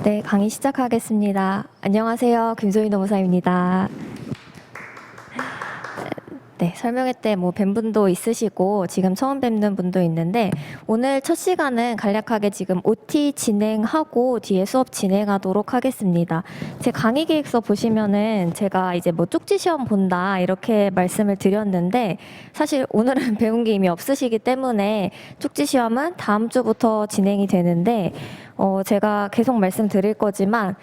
네, 강의 시작하겠습니다. 안녕하세요. 김소희 노무사입니다. 네, 설명회 때 뵌 분도 있으시고 지금 처음 뵙는 분도 있는데 오늘 첫 시간은 간략하게 지금 OT 진행하고 뒤에 수업 진행하도록 하겠습니다. 제 강의 계획서 보시면은 제가 이제 쪽지 시험 본다 이렇게 말씀을 드렸는데 사실 오늘은 배운 게 이미 없으시기 때문에 쪽지 시험은 다음 주부터 진행이 되는데 제가 계속 말씀드릴 거지만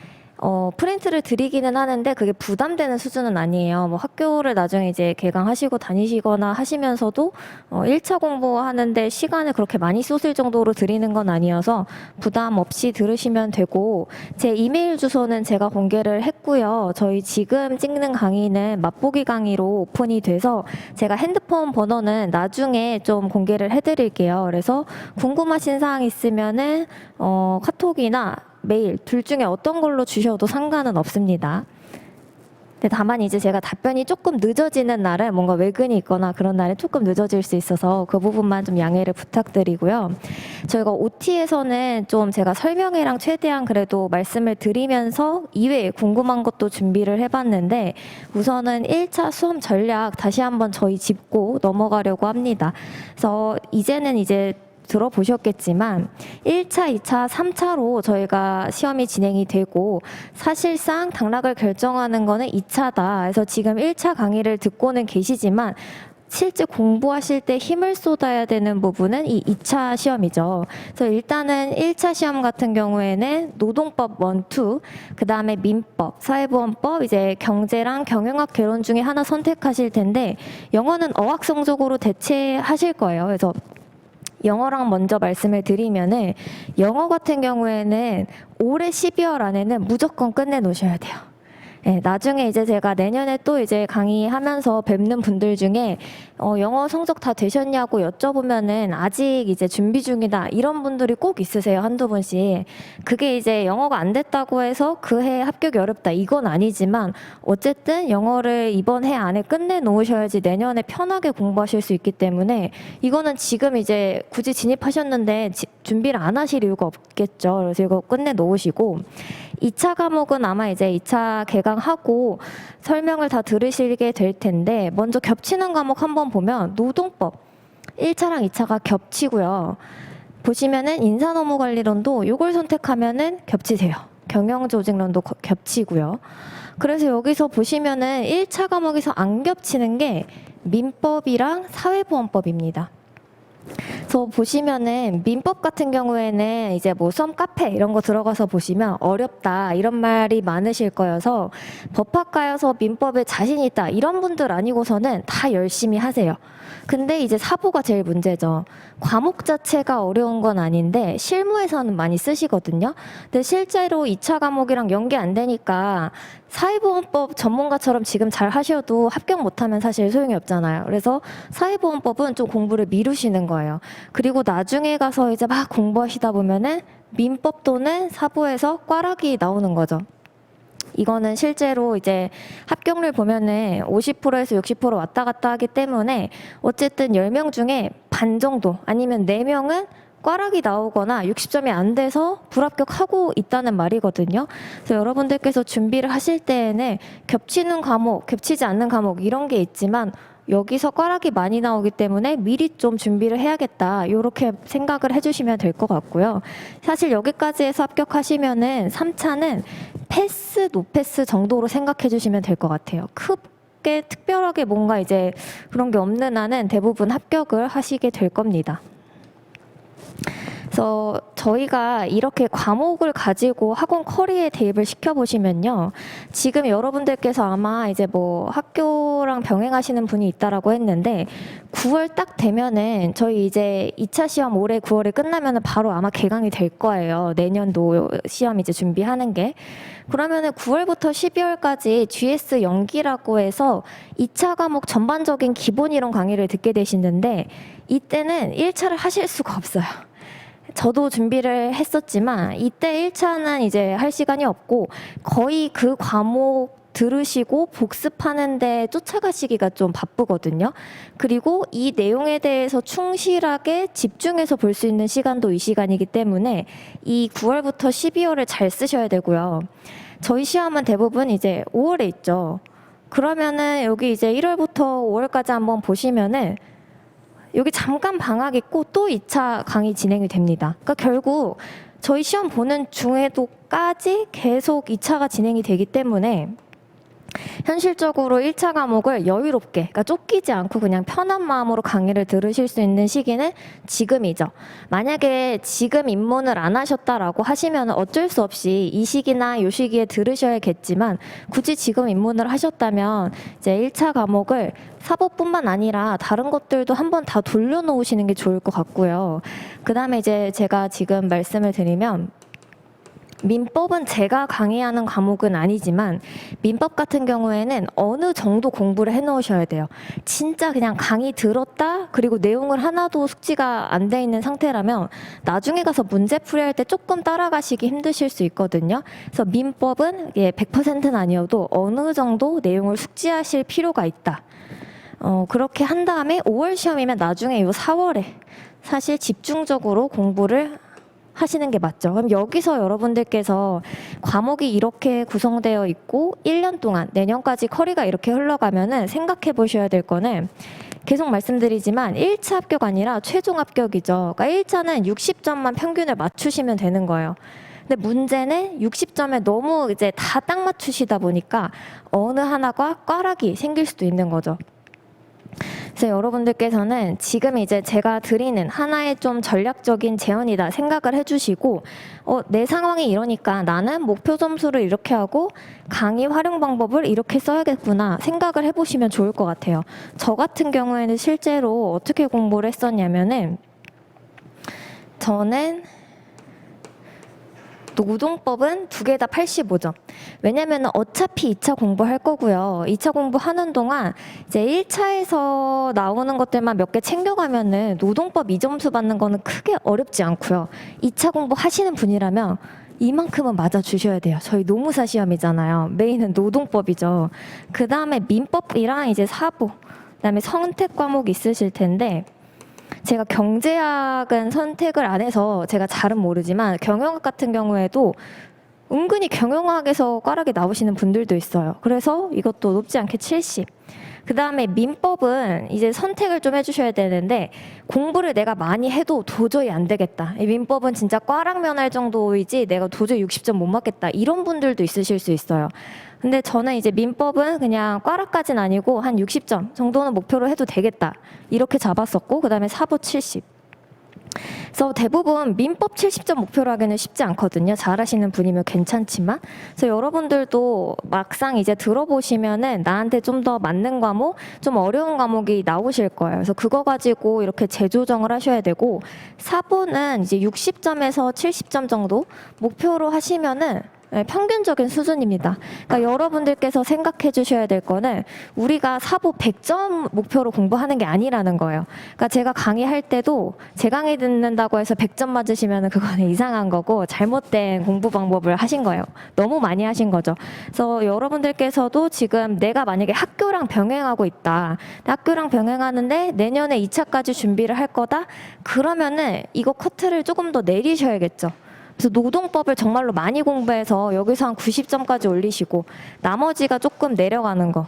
프린트를 드리기는 하는데 그게 부담되는 수준은 아니에요. 학교를 나중에 이제 개강하시고 다니시거나 하시면서도 1차 공부하는데 시간을 그렇게 많이 쏟을 정도로 드리는 건 아니어서 부담 없이 들으시면 되고, 제 이메일 주소는 제가 공개를 했고요. 저희 지금 찍는 강의는 맛보기 강의로 오픈이 돼서 제가 핸드폰 번호는 나중에 좀 공개를 해드릴게요. 그래서 궁금하신 사항 있으면은 카톡이나 메일 둘 중에 어떤 걸로 주셔도 상관은 없습니다. 근데 다만 이제 제가 답변이 조금 늦어지는 날은 뭔가 외근이 있거나 그런 날에 조금 늦어질 수 있어서 그 부분만 좀 양해를 부탁드리고요. 저희가 OT에서는 좀 제가 설명회랑 최대한 그래도 말씀을 드리면서 이외에 궁금한 것도 준비를 해봤는데 우선은 1차 수험 전략 다시 한번 저희 짚고 넘어가려고 합니다. 그래서 이제는 이제 들어보셨겠지만 1차, 2차, 3차로 저희가 시험이 진행이 되고 사실상 당락을 결정하는 거는 2차다. 그래서 지금 1차 강의를 듣고는 계시지만 실제 공부하실 때 힘을 쏟아야 되는 부분은 이 2차 시험이죠. 그래서 일단은 1차 시험 같은 경우에는 노동법 1, 2, 그 다음에 민법, 사회보험법, 이제 경제랑 경영학 개론 중에 하나 선택하실 텐데 영어는 어학 성적으로 대체하실 거예요. 그래서 영어랑 먼저 말씀을 드리면은 영어 같은 경우에는 올해 12월 안에는 무조건 끝내 놓으셔야 돼요. 네, 나중에 이제 제가 내년에 또 이제 강의하면서 뵙는 분들 중에 영어 성적 다 되셨냐고 여쭤보면은 아직 이제 준비 중이다 이런 분들이 꼭 있으세요. 한두 분씩. 그게 이제 영어가 안 됐다고 해서 그 해 합격이 어렵다 이건 아니지만 어쨌든 영어를 이번 해 안에 끝내 놓으셔야지 내년에 편하게 공부하실 수 있기 때문에 이거는 지금 이제 굳이 진입하셨는데 준비를 안 하실 이유가 없겠죠. 그래서 이거 끝내 놓으시고 2차 과목은 아마 이제 2차 개강하고 설명을 다 들으시게 될 텐데 먼저 겹치는 과목 한번 보면 노동법 1차랑 2차가 겹치고요. 보시면은 인사노무관리론도 이걸 선택하면은 겹치세요. 경영조직론도 겹치고요. 그래서 여기서 보시면은 1차 과목에서 안 겹치는 게 민법이랑 사회보험법입니다. 그래서 보시면은 민법 같은 경우에는 이제 수험 카페 이런 거 들어가서 보시면 어렵다 이런 말이 많으실 거여서 법학과여서 민법에 자신 있다 이런 분들 아니고서는 다 열심히 하세요. 근데 이제 사보가 제일 문제죠. 과목 자체가 어려운 건 아닌데 실무에서는 많이 쓰시거든요. 근데 실제로 2차 과목이랑 연계 안 되니까 사회보험법 전문가처럼 지금 잘 하셔도 합격 못하면 사실 소용이 없잖아요. 그래서 사회보험법은 좀 공부를 미루시는 거예요. 그리고 나중에 가서 이제 막 공부하시다 보면은 민법 또는 사보에서 꽈락이 나오는 거죠. 이거는 실제로 이제 합격률 보면은 50%에서 60% 왔다 갔다 하기 때문에 어쨌든 10명 중에 반 정도 아니면 4명은 꽈락이 나오거나 60점이 안 돼서 불합격하고 있다는 말이거든요. 그래서 여러분들께서 준비를 하실 때에는 겹치는 과목, 겹치지 않는 과목 이런 게 있지만 여기서 꽈락이 많이 나오기 때문에 미리 좀 준비를 해야겠다 이렇게 생각을 해주시면 될 것 같고요. 사실 여기까지 해서 합격하시면은 3차는 패스, 노패스 정도로 생각해 주시면 될 것 같아요. 크게 특별하게 뭔가 이제 그런 게 없는 한은 대부분 합격을 하시게 될 겁니다. 그래서 저희가 이렇게 과목을 가지고 학원 커리에 대입을 시켜보시면요. 지금 여러분들께서 아마 이제 학교랑 병행하시는 분이 있다라고 했는데 9월 딱 되면은 저희 이제 2차 시험 올해 9월에 끝나면은 바로 아마 개강이 될 거예요. 내년도 시험 이제 준비하는 게. 그러면은 9월부터 12월까지 GS 연기라고 해서 2차 과목 전반적인 기본 이론 강의를 듣게 되시는데 이때는 1차를 하실 수가 없어요. 저도 준비를 했었지만 이때 1차는 이제 할 시간이 없고 거의 그 과목 들으시고 복습하는데 쫓아가시기가 좀 바쁘거든요. 그리고 이 내용에 대해서 충실하게 집중해서 볼 수 있는 시간도 이 시간이기 때문에 이 9월부터 12월을 잘 쓰셔야 되고요. 저희 시험은 대부분 이제 5월에 있죠. 그러면은 여기 이제 1월부터 5월까지 한번 보시면은 여기 잠깐 방학 있고 또 2차 강의 진행이 됩니다. 그러니까 결국 저희 시험 보는 중에도까지 계속 2차가 진행이 되기 때문에 현실적으로 1차 과목을 여유롭게, 그러니까 쫓기지 않고 그냥 편한 마음으로 강의를 들으실 수 있는 시기는 지금이죠. 만약에 지금 입문을 안 하셨다라고 하시면 어쩔 수 없이 이 시기나 요 시기에 들으셔야겠지만 굳이 지금 입문을 하셨다면 이제 1차 과목을 사법뿐만 아니라 다른 것들도 한번 다 돌려놓으시는 게 좋을 것 같고요. 그 다음에 이제 제가 지금 말씀을 드리면 민법은 제가 강의하는 과목은 아니지만 민법 같은 경우에는 어느 정도 공부를 해놓으셔야 돼요. 진짜 그냥 강의 들었다 그리고 내용을 하나도 숙지가 안 돼 있는 상태라면 나중에 가서 문제 풀이할 때 조금 따라가시기 힘드실 수 있거든요. 그래서 민법은 100%는 아니어도 어느 정도 내용을 숙지하실 필요가 있다. 그렇게 한 다음에 5월 시험이면 나중에 요 4월에 사실 집중적으로 공부를 하시는 게 맞죠. 그럼 여기서 여러분들께서 과목이 이렇게 구성되어 있고 1년 동안 내년까지 커리가 이렇게 흘러가면은 생각해 보셔야 될 거는 계속 말씀드리지만 1차 합격 아니라 최종 합격이죠. 그러니까 1차는 60점만 평균을 맞추시면 되는 거예요. 근데 문제는 60점에 너무 이제 다 딱 맞추시다 보니까 어느 하나가 꽈락이 생길 수도 있는 거죠. 그래서 여러분들께서는 지금 이제 제가 드리는 하나의 좀 전략적인 제언이다 생각을 해주시고 내 상황이 이러니까 나는 목표 점수를 이렇게 하고 강의 활용 방법을 이렇게 써야겠구나 생각을 해보시면 좋을 것 같아요. 저 같은 경우에는 실제로 어떻게 공부를 했었냐면은 저는 노동법은 두 개 다 85점. 왜냐면 어차피 2차 공부할 거고요. 2차 공부하는 동안 이제 1차에서 나오는 것들만 몇 개 챙겨가면은 노동법 2점수 받는 거는 크게 어렵지 않고요. 2차 공부 하시는 분이라면 이만큼은 맞아주셔야 돼요. 저희 노무사 시험이잖아요. 메인은 노동법이죠. 그 다음에 민법이랑 이제 사보, 그다음에 선택 과목이 있으실 텐데 제가 경제학은 선택을 안 해서 제가 잘은 모르지만 경영학 같은 경우에도 은근히 경영학에서 꽈락이 나오시는 분들도 있어요. 그래서 이것도 높지 않게 70. 그 다음에 민법은 이제 선택을 좀 해주셔야 되는데 공부를 내가 많이 해도 도저히 안 되겠다. 이 민법은 진짜 꽈락 면할 정도이지 내가 도저히 60점 못 맞겠다. 이런 분들도 있으실 수 있어요. 근데 저는 이제 민법은 그냥 꽈락까지는 아니고 한 60점 정도는 목표로 해도 되겠다. 이렇게 잡았었고 그 다음에 사보 70. 그래서 대부분 민법 70점 목표로 하기는 쉽지 않거든요. 잘하시는 분이면 괜찮지만. 그래서 여러분들도 막상 이제 들어보시면은 나한테 좀 더 맞는 과목, 좀 어려운 과목이 나오실 거예요. 그래서 그거 가지고 이렇게 재조정을 하셔야 되고 사보는 이제 60점에서 70점 정도 목표로 하시면은 평균적인 수준입니다. 그러니까 여러분들께서 생각해 주셔야 될 거는 우리가 사보 100점 목표로 공부하는 게 아니라는 거예요. 그러니까 제가 강의할 때도 제 강의 듣는다고 해서 100점 맞으시면 그거는 이상한 거고 잘못된 공부 방법을 하신 거예요. 너무 많이 하신 거죠. 그래서 여러분들께서도 지금 내가 만약에 학교랑 병행하고 있다. 학교랑 병행하는데 내년에 2차까지 준비를 할 거다. 그러면은 이거 커트를 조금 더 내리셔야겠죠. 그래서 노동법을 정말로 많이 공부해서 여기서 한 90점까지 올리시고 나머지가 조금 내려가는 거.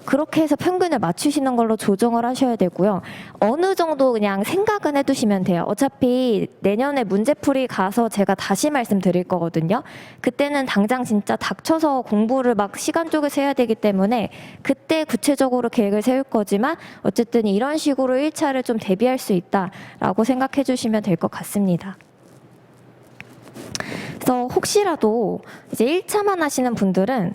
그렇게 해서 평균을 맞추시는 걸로 조정을 하셔야 되고요. 어느 정도 그냥 생각은 해두시면 돼요. 어차피 내년에 문제풀이 가서 제가 다시 말씀드릴 거거든요. 그때는 당장 진짜 닥쳐서 공부를 막 시간 쪼개서 해야 되기 때문에 그때 구체적으로 계획을 세울 거지만 어쨌든 이런 식으로 1차를 좀 대비할 수 있다라고 생각해 주시면 될 것 같습니다. 그래서 혹시라도 이제 1차만 하시는 분들은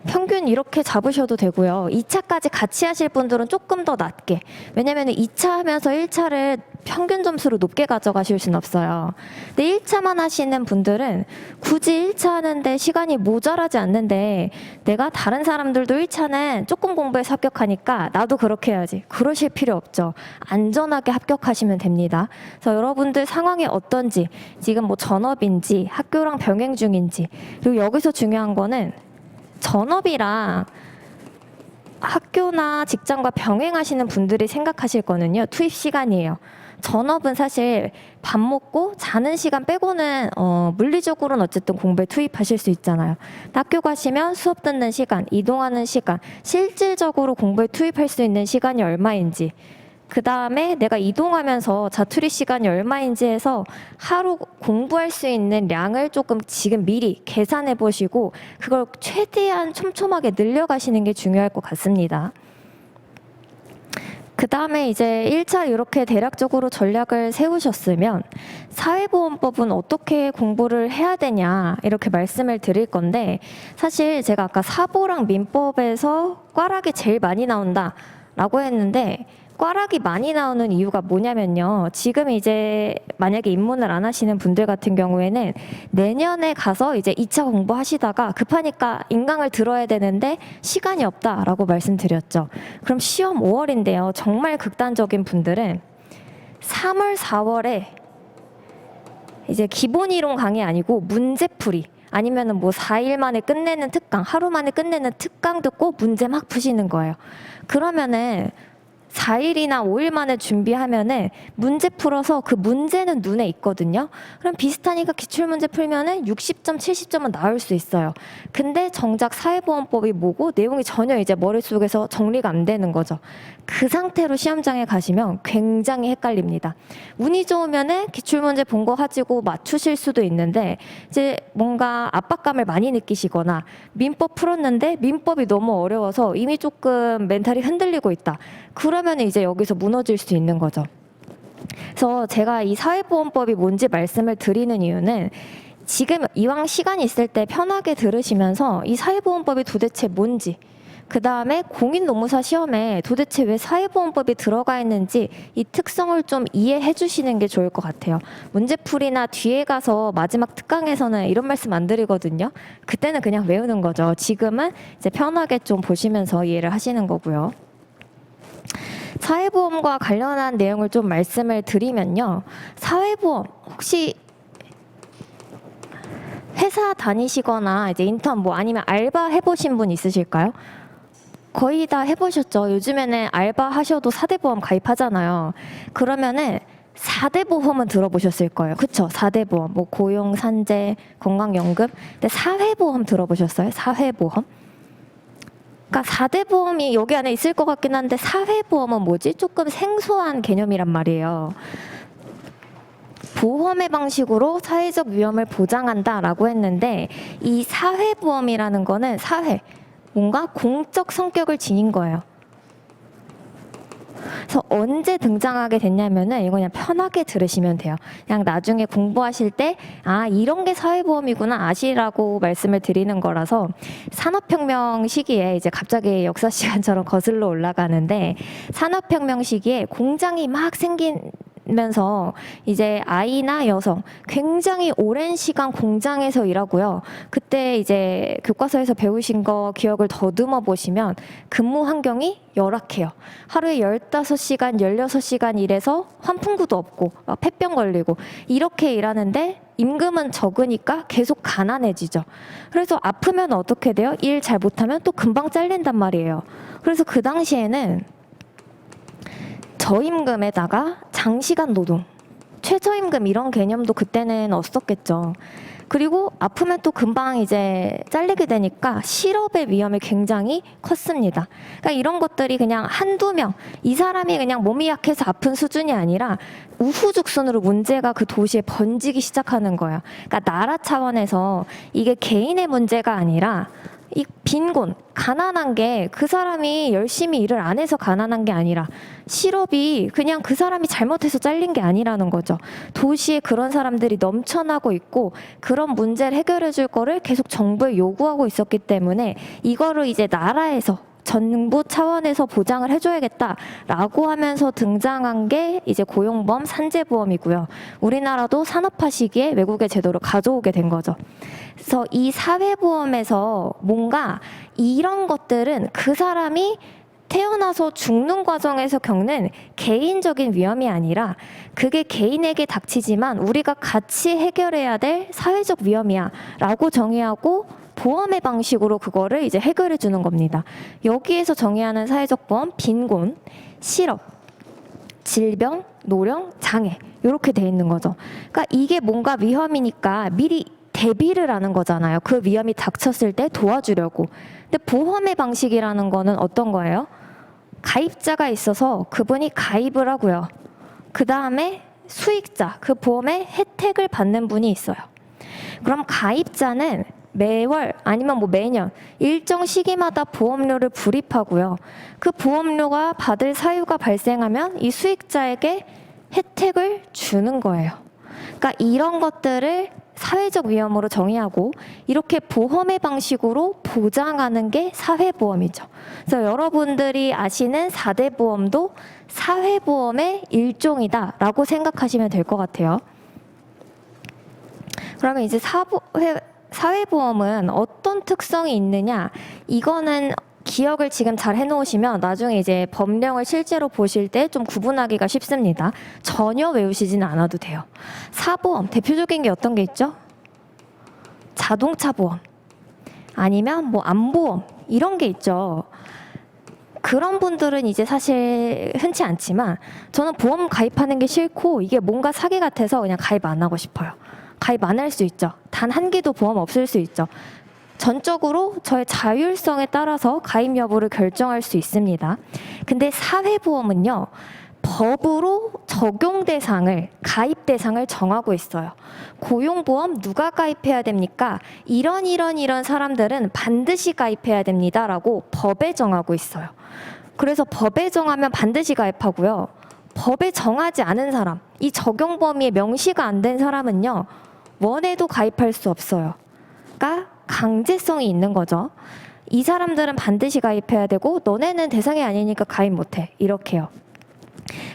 평균 이렇게 잡으셔도 되고요. 2차까지 같이 하실 분들은 조금 더 낮게. 왜냐면 2차 하면서 1차를 평균 점수로 높게 가져가실 수는 없어요. 근데 1차만 하시는 분들은 굳이 1차 하는데 시간이 모자라지 않는데 내가 다른 사람들도 1차는 조금 공부해서 합격하니까 나도 그렇게 해야지. 그러실 필요 없죠. 안전하게 합격하시면 됩니다. 그래서 여러분들 상황이 어떤지, 지금 뭐 전업인지 학교랑 병행 중인지, 그리고 여기서 중요한 거는 전업이랑 학교나 직장과 병행하시는 분들이 생각하실 거는요, 투입 시간이에요. 전업은 사실 밥 먹고 자는 시간 빼고는 물리적으로는 어쨌든 공부에 투입하실 수 있잖아요. 학교 가시면 수업 듣는 시간, 이동하는 시간, 실질적으로 공부에 투입할 수 있는 시간이 얼마인지, 그 다음에 내가 이동하면서 자투리 시간이 얼마인지 해서 하루 공부할 수 있는 양을 조금 지금 미리 계산해 보시고 그걸 최대한 촘촘하게 늘려가시는 게 중요할 것 같습니다. 그 다음에 이제 1차 이렇게 대략적으로 전략을 세우셨으면 사회보험법은 어떻게 공부를 해야 되냐 이렇게 말씀을 드릴 건데, 사실 제가 아까 사보랑 민법에서 꽈락이 제일 많이 나온다라고 했는데 꽈락이 많이 나오는 이유가 뭐냐면요, 지금 이제 만약에 입문을 안 하시는 분들 같은 경우에는 내년에 가서 이제 2차 공부하시다가 급하니까 인강을 들어야 되는데 시간이 없다라고 말씀드렸죠. 그럼 시험 5월인데요, 정말 극단적인 분들은 3월, 4월에 이제 기본 이론 강의 아니고 문제풀이, 아니면은 뭐 4일 만에 끝내는 특강, 하루 만에 끝내는 특강 듣고 문제 막 푸시는 거예요. 그러면은 4일이나 5일 만에 준비하면은 문제 풀어서 그 문제는 눈에 있거든요. 그럼 비슷하니까 기출문제 풀면은 60점, 70점은 나올 수 있어요. 근데 정작 사회보험법이 뭐고 내용이 전혀 이제 머릿속에서 정리가 안 되는 거죠. 그 상태로 시험장에 가시면 굉장히 헷갈립니다. 운이 좋으면은 기출문제 본 거 가지고 맞추실 수도 있는데 이제 뭔가 압박감을 많이 느끼시거나 민법 풀었는데 민법이 너무 어려워서 이미 조금 멘탈이 흔들리고 있다. 그러면 이제 여기서 무너질 수 있는 거죠. 그래서 제가 이 사회보험법이 뭔지 말씀을 드리는 이유는 지금 이왕 시간이 있을 때 편하게 들으시면서 이 사회보험법이 도대체 뭔지, 그 다음에 공인노무사 시험에 도대체 왜 사회보험법이 들어가 있는지 이 특성을 좀 이해해 주시는 게 좋을 것 같아요. 문제풀이나 뒤에 가서 마지막 특강에서는 이런 말씀 안 드리거든요. 그때는 그냥 외우는 거죠. 지금은 이제 편하게 좀 보시면서 이해를 하시는 거고요. 사회보험과 관련한 내용을 좀 말씀을 드리면요, 사회보험 혹시 회사 다니시거나 이제 인턴 뭐 아니면 알바 해보신 분 있으실까요? 거의 다 해보셨죠. 요즘에는 알바 하셔도 4대 보험 가입하잖아요. 그러면은 4대 보험은 들어보셨을 거예요. 그쵸? 4대 보험, 뭐 고용, 산재, 건강연금. 근데 사회보험 들어보셨어요? 사회보험? 그러니까 4대 보험이 여기 안에 있을 것 같긴 한데 사회보험은 뭐지? 조금 생소한 개념이란 말이에요. 보험의 방식으로 사회적 위험을 보장한다라고 했는데 이 사회보험이라는 거는 사회, 뭔가 공적 성격을 지닌 거예요. 그래서 언제 등장하게 됐냐면은 이거 그냥 편하게 들으시면 돼요. 그냥 나중에 공부하실 때 아, 이런 게 사회보험이구나 아시라고 말씀을 드리는 거라서, 산업혁명 시기에 이제 갑자기 역사 시간처럼 거슬러 올라가는데 산업혁명 시기에 공장이 막 생기면서 이제 아이나 여성 굉장히 오랜 시간 공장에서 일하고요. 그때 이제 교과서에서 배우신 거 기억을 더듬어 보시면 근무 환경이 열악해요. 하루에 15시간, 16시간 일해서 환풍구도 없고 막 폐병 걸리고 이렇게 일하는데 임금은 적으니까 계속 가난해지죠. 그래서 아프면 어떻게 돼요? 일 잘 못하면 또 금방 잘린단 말이에요. 그래서 그 당시에는 저임금에다가 장시간 노동, 최저임금 이런 개념도 그때는 없었겠죠. 그리고 아프면 또 금방 이제 잘리게 되니까 실업의 위험이 굉장히 컸습니다. 그러니까 이런 것들이 그냥 한두 명, 이 사람이 그냥 몸이 약해서 아픈 수준이 아니라 우후죽순으로 문제가 그 도시에 번지기 시작하는 거예요. 그러니까 나라 차원에서 이게 개인의 문제가 아니라 이 빈곤, 가난한 게 그 사람이 열심히 일을 안 해서 가난한 게 아니라 실업이 그냥 그 사람이 잘못해서 잘린 게 아니라는 거죠. 도시에 그런 사람들이 넘쳐나고 있고 그런 문제를 해결해 줄 거를 계속 정부에 요구하고 있었기 때문에 이거를 이제 나라에서 정부 차원에서 보장을 해줘야겠다라고 하면서 등장한 게 이제 고용보험, 산재보험이고요. 우리나라도 산업화 시기에 외국의 제도를 가져오게 된 거죠. 그래서 이 사회보험에서 뭔가 이런 것들은 그 사람이 태어나서 죽는 과정에서 겪는 개인적인 위험이 아니라 그게 개인에게 닥치지만 우리가 같이 해결해야 될 사회적 위험이야 라고 정의하고 보험의 방식으로 그거를 이제 해결해 주는 겁니다. 여기에서 정의하는 사회적 보험, 빈곤, 실업, 질병, 노령, 장애 이렇게 돼 있는 거죠. 그러니까 이게 뭔가 위험이니까 미리 대비를 하는 거잖아요. 그 위험이 닥쳤을 때 도와주려고. 근데 보험의 방식이라는 거는 어떤 거예요? 가입자가 있어서 그분이 가입을 하고요. 그 다음에 수익자, 그 보험의 혜택을 받는 분이 있어요. 그럼 가입자는 매월 아니면 뭐 매년 일정 시기마다 보험료를 불입하고요. 그 보험료가 받을 사유가 발생하면 이 수익자에게 혜택을 주는 거예요. 그러니까 이런 것들을 사회적 위험으로 정의하고 이렇게 보험의 방식으로 보장하는 게 사회보험이죠. 그래서 여러분들이 아시는 4대 보험도 사회보험의 일종이다라고 생각하시면 될 것 같아요. 그러면 이제 사회보험은 어떤 특성이 있느냐? 이거는 기억을 지금 잘 해놓으시면 나중에 이제 법령을 실제로 보실 때 좀 구분하기가 쉽습니다. 전혀 외우시지는 않아도 돼요. 사보험, 대표적인 게 어떤 게 있죠? 자동차 보험, 아니면 뭐 암보험, 이런 게 있죠. 그런 분들은 이제 사실 흔치 않지만 저는 보험 가입하는 게 싫고 이게 뭔가 사기 같아서 그냥 가입 안 하고 싶어요. 가입 안 할 수 있죠. 단 한 개도 보험 없을 수 있죠. 전적으로 저의 자율성에 따라서 가입 여부를 결정할 수 있습니다. 근데 사회보험은요, 법으로 적용 대상을, 가입 대상을 정하고 있어요. 고용보험 누가 가입해야 됩니까? 이런 사람들은 반드시 가입해야 됩니다라고 법에 정하고 있어요. 그래서 법에 정하면 반드시 가입하고요. 법에 정하지 않은 사람, 이 적용 범위에 명시가 안 된 사람은요, 원해도 가입할 수 없어요. 그러니까 강제성이 있는 거죠. 이 사람들은 반드시 가입해야 되고 너네는 대상이 아니니까 가입 못해. 이렇게요.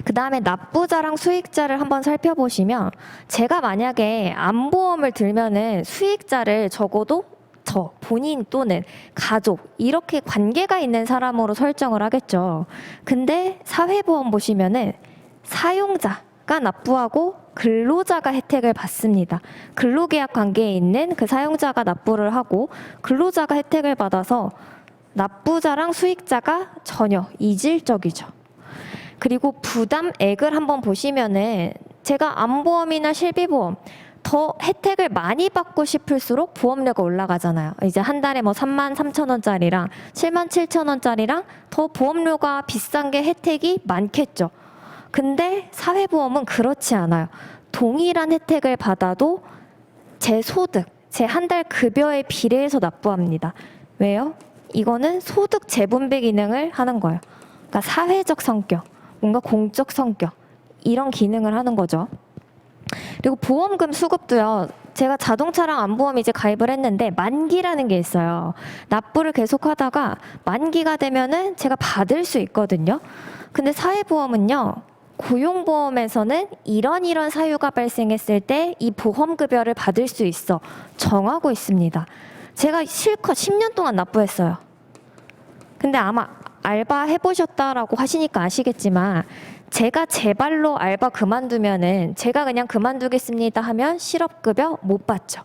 그 다음에 납부자랑 수익자를 한번 살펴보시면 제가 만약에 암보험을 들면은 수익자를 적어도 저, 본인 또는 가족 이렇게 관계가 있는 사람으로 설정을 하겠죠. 근데 사회보험 보시면은 사용자가 납부하고 근로자가 혜택을 받습니다. 근로계약 관계에 있는 그 사용자가 납부를 하고 근로자가 혜택을 받아서 납부자랑 수익자가 전혀 이질적이죠. 그리고 부담액을 한번 보시면은 제가 암보험이나 실비보험 더 혜택을 많이 받고 싶을수록 보험료가 올라가잖아요. 이제 한 달에 뭐 33,000원짜리랑 77,000원짜리랑 더 보험료가 비싼 게 혜택이 많겠죠. 근데 사회보험은 그렇지 않아요. 동일한 혜택을 받아도 제 소득, 제 한 달 급여에 비례해서 납부합니다. 왜요? 이거는 소득 재분배 기능을 하는 거예요. 그러니까 사회적 성격, 뭔가 공적 성격, 이런 기능을 하는 거죠. 그리고 보험금 수급도요. 제가 자동차랑 암보험 이제 가입을 했는데 만기라는 게 있어요. 납부를 계속 하다가 만기가 되면은 제가 받을 수 있거든요. 근데 사회보험은요. 고용보험에서는 이런 사유가 발생했을 때 이 보험급여를 받을 수 있어 정하고 있습니다. 제가 실컷 10년 동안 납부했어요. 근데 아마 알바 해보셨다라고 하시니까 아시겠지만 제가 제 발로 알바 그만두면은 제가 그냥 그만두겠습니다 하면 실업급여 못 받죠.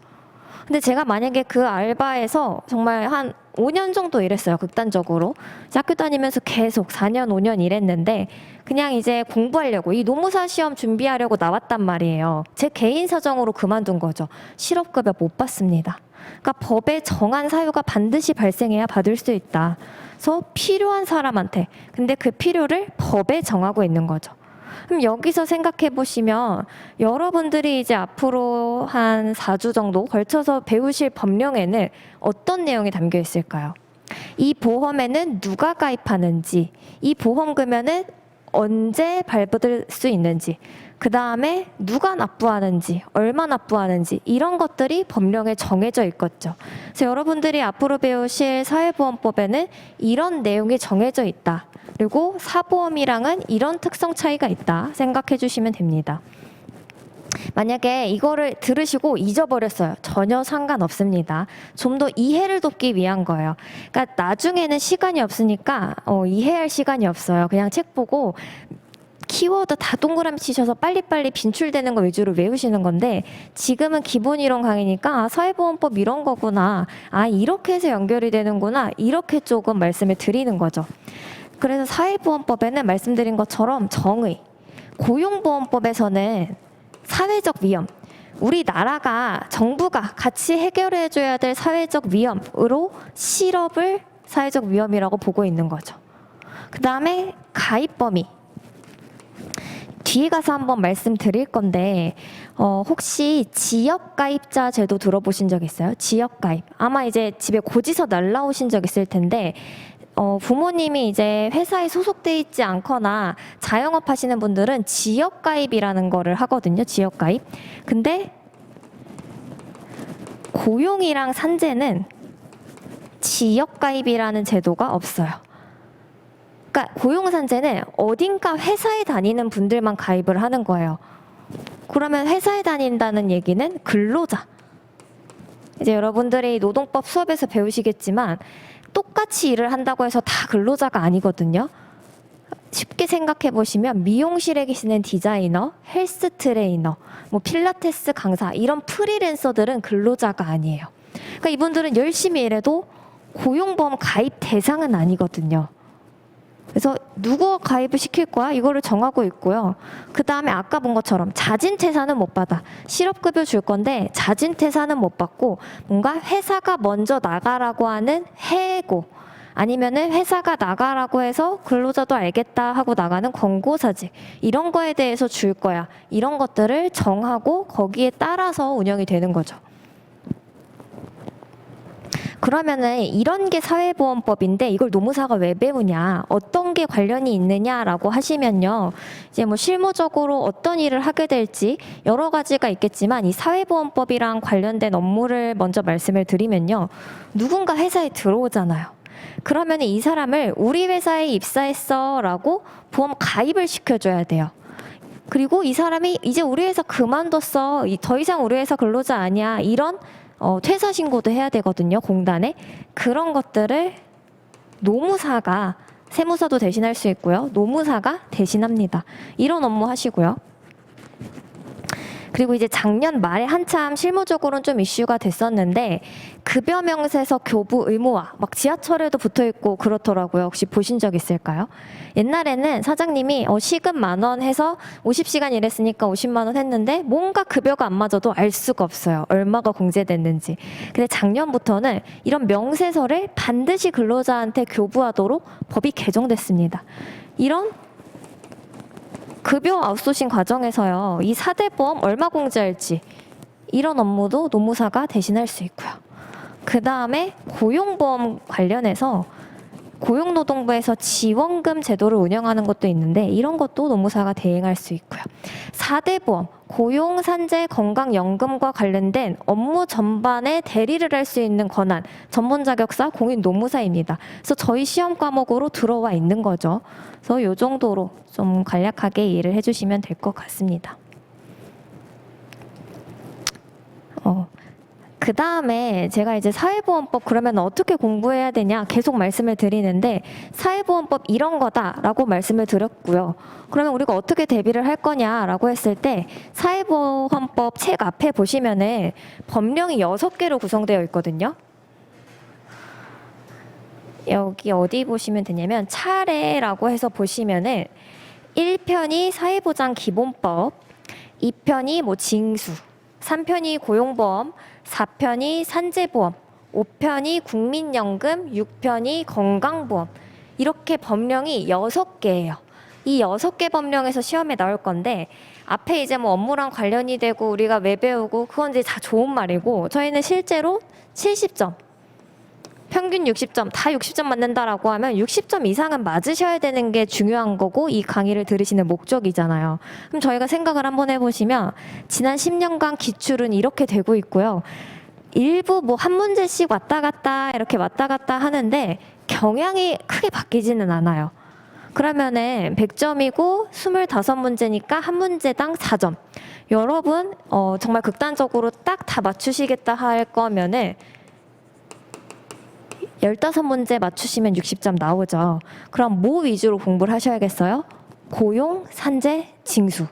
근데 제가 만약에 그 알바에서 정말 한 5년 정도 일했어요. 극단적으로. 학교 다니면서 계속 4년, 5년 일했는데 그냥 이제 공부하려고 이 노무사 시험 준비하려고 나왔단 말이에요. 제 개인 사정으로 그만둔 거죠. 실업급여 못 받습니다. 그러니까 법에 정한 사유가 반드시 발생해야 받을 수 있다. 그래서 필요한 사람한테 근데 그 필요를 법에 정하고 있는 거죠. 그럼 여기서 생각해 보시면 여러분들이 이제 앞으로 한 4주 정도 걸쳐서 배우실 법령에는 어떤 내용이 담겨 있을까요? 이 보험에는 누가 가입하는지, 이 보험금연은 언제 발부될 수 있는지, 그 다음에 누가 납부하는지, 얼마 납부하는지 이런 것들이 법령에 정해져 있겠죠. 그래서 여러분들이 앞으로 배우실 사회보험법에는 이런 내용이 정해져 있다. 그리고 사보험이랑은 이런 특성 차이가 있다 생각해 주시면 됩니다. 만약에 이거를 들으시고 잊어버렸어요. 전혀 상관없습니다. 좀 더 이해를 돕기 위한 거예요. 그러니까 나중에는 시간이 없으니까 이해할 시간이 없어요. 그냥 책 보고 키워드 다 동그라미 치셔서 빨리빨리 빈출되는 거 위주로 외우시는 건데 지금은 기본 이론 강의니까 아, 사회보험법 이런 거구나. 아, 이렇게 해서 연결이 되는구나. 이렇게 조금 말씀을 드리는 거죠. 그래서 사회보험법에는 말씀드린 것처럼 정의, 고용보험법에서는 사회적 위험, 우리나라가 정부가 같이 해결해줘야 될 사회적 위험으로 실업을 사회적 위험이라고 보고 있는 거죠. 그 다음에 가입 범위. 뒤에 가서 한번 말씀드릴 건데 혹시 지역가입자 제도 들어보신 적 있어요? 지역가입. 아마 이제 집에 고지서 날라오신 적 있을 텐데 부모님이 이제 회사에 소속돼 있지 않거나 자영업 하시는 분들은 지역가입이라는 거를 하거든요. 지역가입. 근데 고용이랑 산재는 지역가입이라는 제도가 없어요. 그러니까 고용산재는 어딘가 회사에 다니는 분들만 가입을 하는 거예요. 그러면 회사에 다닌다는 얘기는 근로자. 이제 여러분들이 노동법 수업에서 배우시겠지만 똑같이 일을 한다고 해서 다 근로자가 아니거든요. 쉽게 생각해 보시면 미용실에 계시는 디자이너, 헬스 트레이너, 뭐 필라테스 강사 이런 프리랜서들은 근로자가 아니에요. 그러니까 이분들은 열심히 일해도 고용보험 가입 대상은 아니거든요. 그래서 누구 가입을 시킬 거야? 이거를 정하고 있고요. 그 다음에 아까 본 것처럼 자진퇴사는 못 받아. 실업급여 줄 건데 자진퇴사는 못 받고 뭔가 회사가 먼저 나가라고 하는 해고 아니면은 회사가 나가라고 해서 근로자도 알겠다 하고 나가는 권고사직 이런 거에 대해서 줄 거야. 이런 것들을 정하고 거기에 따라서 운영이 되는 거죠. 그러면은 이런 게 사회보험법인데 이걸 노무사가 왜 배우냐, 어떤 게 관련이 있느냐라고 하시면요. 이제 뭐 실무적으로 어떤 일을 하게 될지 여러 가지가 있겠지만 이 사회보험법이랑 관련된 업무를 먼저 말씀을 드리면요. 누군가 회사에 들어오잖아요. 그러면 이 사람을 우리 회사에 입사했어 라고 보험 가입을 시켜줘야 돼요. 그리고 이 사람이 이제 우리 회사 그만뒀어. 더 이상 우리 회사 근로자 아니야. 이런 퇴사 신고도 해야 되거든요. 공단에. 그런 것들을 노무사가 세무사도 대신할 수 있고요. 노무사가 대신합니다. 이런 업무 하시고요. 그리고 이제 작년 말에 한참 실무적으로는 좀 이슈가 됐었는데 급여 명세서 교부 의무화 막 지하철에도 붙어있고 그렇더라고요. 혹시 보신 적 있을까요? 옛날에는 사장님이 시급 10,000원 해서 50시간 일했으니까 50만 원 했는데 뭔가 급여가 안 맞아도 알 수가 없어요. 얼마가 공제됐는지. 근데 작년부터는 이런 명세서를 반드시 근로자한테 교부하도록 법이 개정됐습니다. 이런 급여 아웃소싱 과정에서요. 이 4대 보험 얼마 공제할지 이런 업무도 노무사가 대신할 수 있고요. 그 다음에 고용보험 관련해서 고용노동부에서 지원금 제도를 운영하는 것도 있는데 이런 것도 노무사가 대행할 수 있고요. 4대 보험, 고용, 산재, 건강연금과 관련된 업무 전반에 대리를 할 수 있는 권한, 전문 자격사 공인 노무사입니다. 그래서 저희 시험 과목으로 들어와 있는 거죠. 그래서 이 정도로 좀 간략하게 이해를 해주시면 될 것 같습니다. 그 다음에 제가 이제 사회보험법 그러면 어떻게 공부해야 되냐 계속 말씀을 드리는데 사회보험법 이런 거다라고 말씀을 드렸고요. 그러면 우리가 어떻게 대비를 할 거냐라고 했을 때 사회보험법 책 앞에 보시면은 법령이 6개로 구성되어 있거든요. 여기 어디 보시면 되냐면 차례라고 해서 보시면은 1편이 사회보장 기본법, 2편이 뭐 징수, 3편이 고용보험, 4편이 산재보험, 5편이 국민연금, 6편이 건강보험. 이렇게 법령이 6개예요. 이 6개 법령에서 시험에 나올 건데 앞에 이제 뭐 업무랑 관련이 되고 우리가 왜 배우고 그건 이제 다 좋은 말이고 저희는 실제로 70점, 평균 60점, 다 60점 맞는다라고 하면 60점 이상은 맞으셔야 되는 게 중요한 거고 이 강의를 들으시는 목적이잖아요. 그럼 저희가 생각을 한번 해보시면 지난 10년간 기출은 이렇게 되고 있고요. 일부 뭐 한 문제씩 왔다 갔다 이렇게 왔다 갔다 하는데 경향이 크게 바뀌지는 않아요. 그러면은 100점이고 25문제니까 한 문제당 4점. 여러분 정말 극단적으로 딱 다 맞추시겠다 할 거면은 15문제 맞추시면 60점 나오죠. 그럼 뭐 위주로 공부를 하셔야겠어요? 고용, 산재, 징수.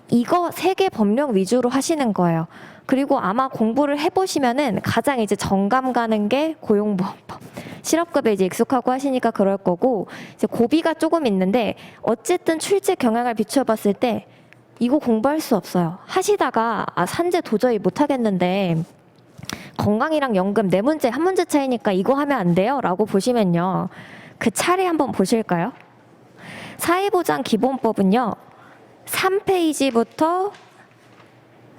이거 세 개 법령 위주로 하시는 거예요. 그리고 아마 공부를 해보시면은 가장 이제 정감 가는 게 고용보험법. 실업급에 이제 익숙하고 하시니까 그럴 거고, 이제 고비가 조금 있는데, 어쨌든 출제 경향을 비춰봤을 때, 이거 공부할 수 없어요. 하시다가, 산재 도저히 못하겠는데, 건강이랑 연금 네 문제, 한 문제 차이니까 이거 하면 안 돼요? 라고 보시면요. 그 차례 한번 보실까요? 사회보장 기본법은요, 3페이지부터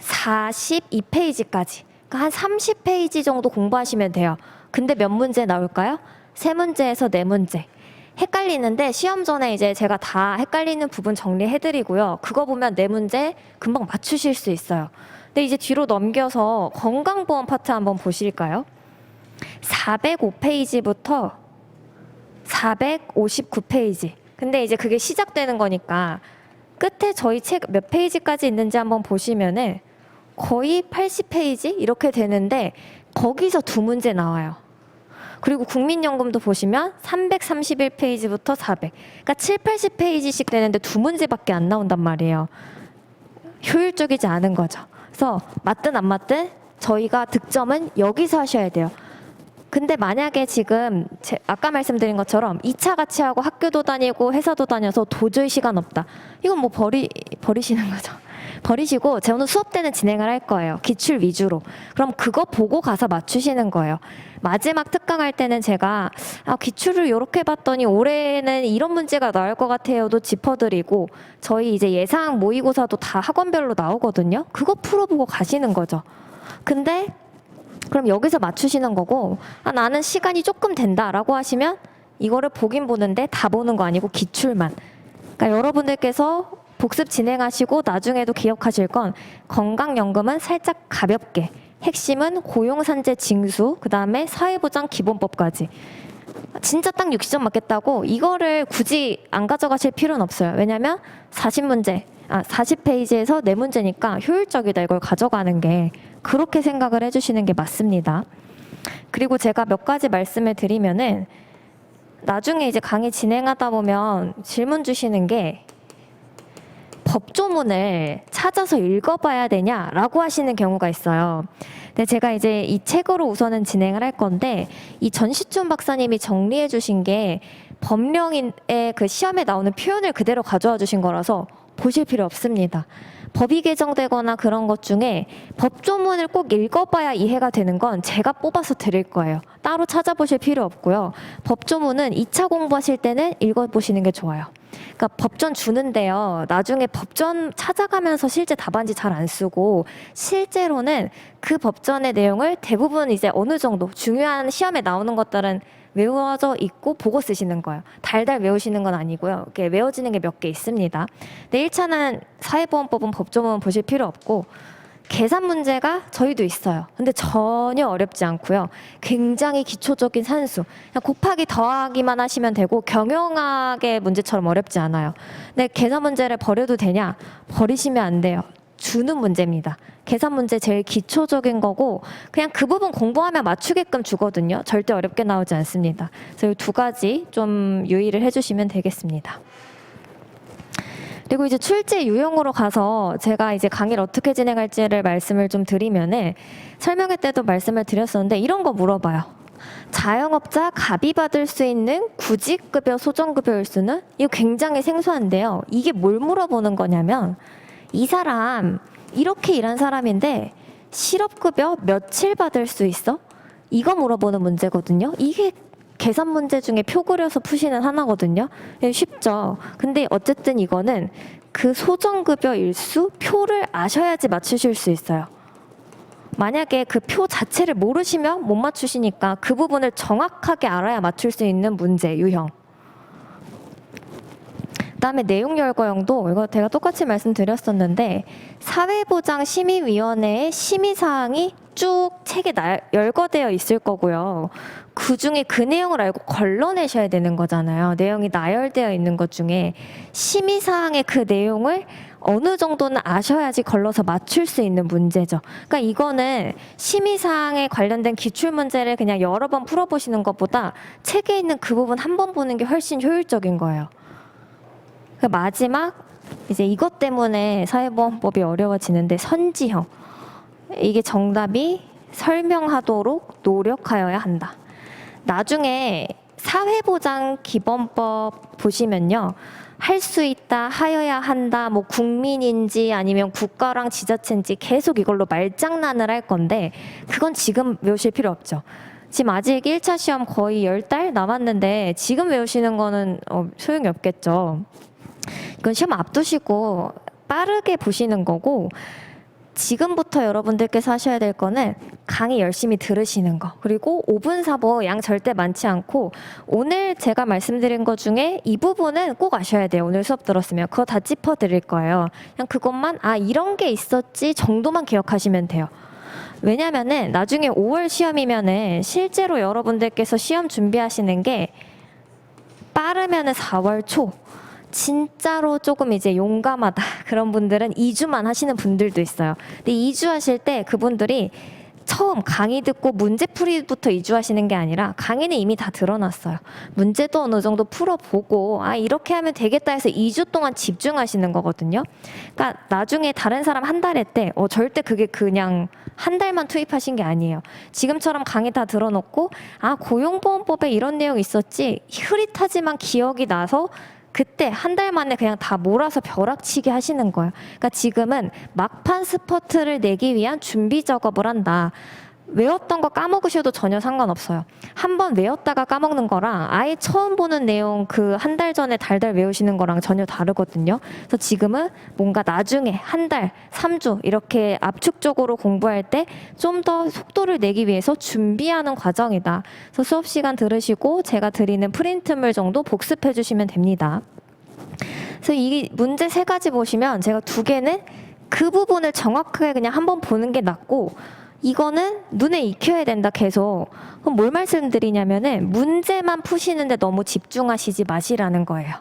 42페이지까지. 그러니까 한 30페이지 정도 공부하시면 돼요. 근데 몇 문제 나올까요? 3문제에서 4문제. 헷갈리는데 시험 전에 이제 제가 다 헷갈리는 부분 정리해드리고요. 그거 보면 4문제 금방 맞추실 수 있어요. 근데 이제 뒤로 넘겨서 건강보험 파트 한번 보실까요? 405페이지부터 459페이지. 근데 이제 그게 시작되는 거니까 끝에 저희 책 몇 페이지까지 있는지 한번 보시면은 거의 80페이지 이렇게 되는데 거기서 2문제 나와요. 그리고 국민연금도 보시면 331페이지부터 400. 그러니까 7, 80페이지씩 되는데 2문제밖에 안 나온단 말이에요. 효율적이지 않은 거죠. 그래서 맞든 안 맞든 저희가 득점은 여기서 하셔야 돼요. 근데 만약에 지금 아까 말씀드린 것처럼 2차 같이 하고 학교도 다니고 회사도 다녀서 도저히 시간 없다. 이건 뭐 버리시는 거죠. 버리시고 제 오늘 수업 때는 진행을 할 거예요. 기출 위주로. 그럼 그거 보고 가서 맞추시는 거예요. 마지막 특강할 때는 제가 기출을 이렇게 봤더니 올해는 이런 문제가 나올 것 같아요도 짚어드리고 저희 이제 예상 모의고사도 다 학원별로 나오거든요. 그거 풀어보고 가시는 거죠. 근데 그럼 여기서 맞추시는 거고 나는 시간이 조금 된다라고 하시면 이거를 보긴 보는데 다 보는 거 아니고 기출만. 그러니까 여러분들께서 복습 진행하시고 나중에도 기억하실 건 건강연금은 살짝 가볍게 핵심은 고용산재 징수 그다음에 사회보장 기본법까지 진짜 딱 60점 맞겠다고 이거를 굳이 안 가져가실 필요는 없어요. 왜냐하면 40페이지에서 4문제니까 효율적이다 이걸 가져가는 게 그렇게 생각을 해주시는 게 맞습니다. 그리고 제가 몇 가지 말씀을 드리면은 나중에 이제 강의 진행하다 보면 질문 주시는 게 법조문을 찾아서 읽어봐야 되냐라고 하시는 경우가 있어요. 근데 제가 이제 이 책으로 우선은 진행을 할 건데 이 전시춘 박사님이 정리해 주신 게 법령의 그 시험에 나오는 표현을 그대로 가져와 주신 거라서 보실 필요 없습니다. 법이 개정되거나 그런 것 중에 법조문을 꼭 읽어봐야 이해가 되는 건 제가 뽑아서 드릴 거예요. 따로 찾아보실 필요 없고요. 법조문은 2차 공부하실 때는 읽어보시는 게 좋아요. 그러니까 법전 주는데요. 나중에 법전 찾아가면서 실제 답안지 잘 안 쓰고 실제로는 그 법전의 내용을 대부분 이제 어느 정도 중요한 시험에 나오는 것들은 외워져 있고 보고 쓰시는 거예요. 달달 외우시는 건 아니고요. 이렇게 외워지는 게 몇 개 있습니다. 근데 1차는 사회보험법은 법조문 보실 필요 없고 계산 문제가 저희도 있어요. 근데 전혀 어렵지 않고요. 굉장히 기초적인 산수. 그냥 곱하기 더하기만 하시면 되고 경영학의 문제처럼 어렵지 않아요. 근데 계산 문제를 버려도 되냐? 버리시면 안 돼요. 주는 문제입니다. 계산 문제 제일 기초적인 거고 그냥 그 부분 공부하면 맞추게끔 주거든요. 절대 어렵게 나오지 않습니다. 그래서 이 2가지 좀 유의를 해주시면 되겠습니다. 그리고 이제 출제 유형으로 가서 제가 이제 강의를 어떻게 진행할지를 말씀을 좀 드리면은 설명회 때도 말씀을 드렸었는데 이런 거 물어봐요. 자영업자 갑이 받을 수 있는 구직급여 소정급여 일수는? 이거 굉장히 생소한데요. 이게 뭘 물어보는 거냐면 이 사람 이렇게 일한 사람인데 실업급여 며칠 받을 수 있어? 이거 물어보는 문제거든요. 이게 계산 문제 중에 표 그려서 푸시는 하나거든요. 쉽죠. 근데 어쨌든 이거는 그 소정급여 일수 표를 아셔야지 맞추실 수 있어요. 만약에 그 표 자체를 모르시면 못 맞추시니까 그 부분을 정확하게 알아야 맞출 수 있는 문제 유형. 그다음에 내용 열거형도 이거 제가 똑같이 말씀드렸었는데 사회보장심의위원회의 심의사항이 쭉 책에 열거되어 있을 거고요. 그중에 그 내용을 알고 걸러내셔야 되는 거잖아요. 내용이 나열되어 있는 것 중에 심의사항의 그 내용을 어느 정도는 아셔야지 걸러서 맞출 수 있는 문제죠. 그러니까 이거는 심의사항에 관련된 기출문제를 그냥 여러 번 풀어보시는 것보다 책에 있는 그 부분 한 번 보는 게 훨씬 효율적인 거예요. 그 마지막 이제 이것 때문에 사회보험법이 어려워지는데 선지형. 이게 정답이 설명하도록 노력하여야 한다. 나중에 사회보장기본법 보시면요. 할 수 있다, 하여야 한다, 뭐 국민인지 아니면 국가랑 지자체인지 계속 이걸로 말장난을 할 건데 그건 지금 외우실 필요 없죠. 지금 아직 1차 시험 거의 10달 남았는데 지금 외우시는 거는 소용이 없겠죠. 이건 시험 앞두시고 빠르게 보시는 거고 지금부터 여러분들께서 하셔야 될 거는 강의 열심히 들으시는 거 그리고 5분 사보 양 절대 많지 않고 오늘 제가 말씀드린 것 중에 이 부분은 꼭 아셔야 돼요. 오늘 수업 들었으면 그거 다 짚어드릴 거예요. 그냥 그것만 이런 게 있었지 정도만 기억하시면 돼요. 왜냐면은 나중에 5월 시험이면은 실제로 여러분들께서 시험 준비하시는 게 빠르면은 4월 초 진짜로 조금 이제 용감하다 그런 분들은 2주만 하시는 분들도 있어요. 근데 2주 하실 때 그분들이 처음 강의 듣고 문제풀이부터 2주 하시는 게 아니라 강의는 이미 다 드러났어요. 문제도 어느 정도 풀어보고 이렇게 하면 되겠다 해서 2주 동안 집중하시는 거거든요. 그러니까 나중에 다른 사람 한 달 했대. 절대 그게 그냥 한 달만 투입하신 게 아니에요. 지금처럼 강의 다 들어놓고 고용보험법에 이런 내용 있었지 흐릿하지만 기억이 나서 그때 한 달 만에 그냥 다 몰아서 벼락치기 하시는 거예요. 그러니까 지금은 막판 스퍼트를 내기 위한 준비 작업을 한다. 외웠던 거 까먹으셔도 전혀 상관없어요. 한번 외웠다가 까먹는 거랑 아예 처음 보는 내용 그 한 달 전에 달달 외우시는 거랑 전혀 다르거든요. 그래서 지금은 뭔가 나중에 한 달, 3주 이렇게 압축적으로 공부할 때 좀 더 속도를 내기 위해서 준비하는 과정이다. 그래서 수업 시간 들으시고 제가 드리는 프린트물 정도 복습해 주시면 됩니다. 그래서 이 문제 3가지 보시면 제가 2개는 그 부분을 정확하게 그냥 한번 보는 게 낫고 이거는 눈에 익혀야 된다 계속. 그럼 뭘 말씀드리냐면은 문제만 푸시는데 너무 집중하시지 마시라는 거예요.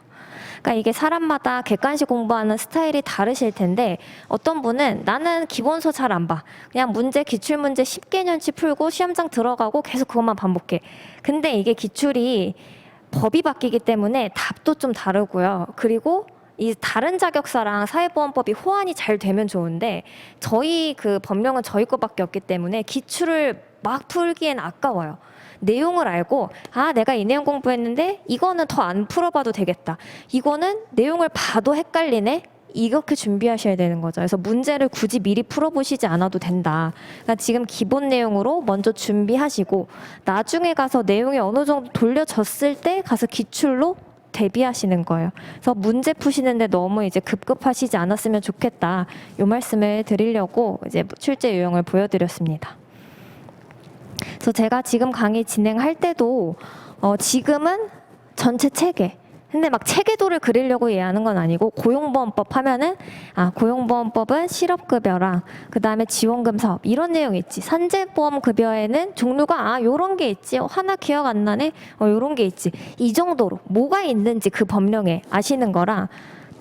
그러니까 이게 사람마다 객관식 공부하는 스타일이 다르실 텐데 어떤 분은 나는 기본서 잘 안 봐. 그냥 문제 기출문제 10개년치 풀고 시험장 들어가고 계속 그것만 반복해. 근데 이게 기출이 법이 바뀌기 때문에 답도 좀 다르고요. 그리고 이 다른 자격사랑 사회보험법이 호환이 잘 되면 좋은데 저희 그 법령은 저희 거밖에 없기 때문에 기출을 막 풀기엔 아까워요. 내용을 알고 내가 이 내용 공부했는데 이거는 더 안 풀어봐도 되겠다. 이거는 내용을 봐도 헷갈리네. 이렇게 준비하셔야 되는 거죠. 그래서 문제를 굳이 미리 풀어보시지 않아도 된다. 그러니까 지금 기본 내용으로 먼저 준비하시고 나중에 가서 내용이 어느 정도 돌려졌을 때 가서 기출로 대비하시는 거예요. 그래서 문제 푸시는데 너무 이제 급급하시지 않았으면 좋겠다. 이 말씀을 드리려고 이제 출제 유형을 보여드렸습니다. 그래서 제가 지금 강의 진행할 때도 지금은 전체 체계. 근데 막 체계도를 그리려고 이해하는 건 아니고 고용보험법 하면은 고용보험법은 실업급여랑 그다음에 지원금 사업 이런 내용이 있지. 산재보험급여에는 종류가 요런 게 있지. 하나 기억 안 나네. 요런 게 있지. 이 정도로 뭐가 있는지 그 법령에 아시는 거랑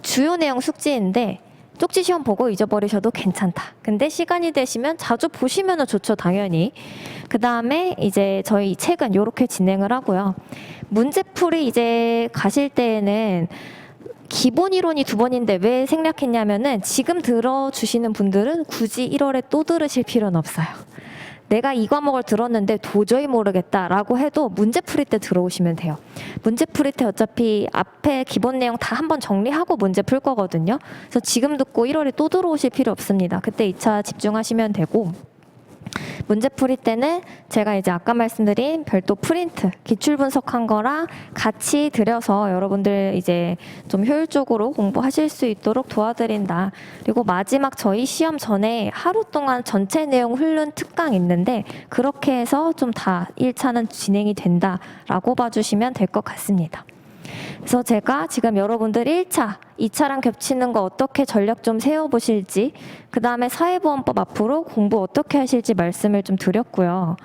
주요 내용 숙지인데 쪽지 시험 보고 잊어버리셔도 괜찮다. 근데 시간이 되시면 자주 보시면은 좋죠, 당연히. 그 다음에 이제 저희 책은 이렇게 진행을 하고요. 문제풀이 이제 가실 때에는 기본 이론이 2번인데 왜 생략했냐면은 지금 들어주시는 분들은 굳이 1월에 또 들으실 필요는 없어요. 내가 이 과목을 들었는데 도저히 모르겠다라고 해도 문제풀이 때 들어오시면 돼요. 문제풀이 때 어차피 앞에 기본 내용 다 한번 정리하고 문제 풀 거거든요. 그래서 지금 듣고 1월에 또 들어오실 필요 없습니다. 그때 2차 집중하시면 되고 문제풀이 때는 제가 이제 아까 말씀드린 별도 프린트, 기출 분석한 거랑 같이 드려서 여러분들 이제 좀 효율적으로 공부하실 수 있도록 도와드린다. 그리고 마지막 저희 시험 전에 하루 동안 전체 내용 훑는 특강 있는데 그렇게 해서 좀 다 1차는 진행이 된다라고 봐주시면 될 것 같습니다. 그래서 제가 지금 여러분들 1차, 2차랑 겹치는 거 어떻게 전략 좀 세워보실지, 그 다음에 사회보험법 앞으로 공부 어떻게 하실지 말씀을 좀 드렸고요.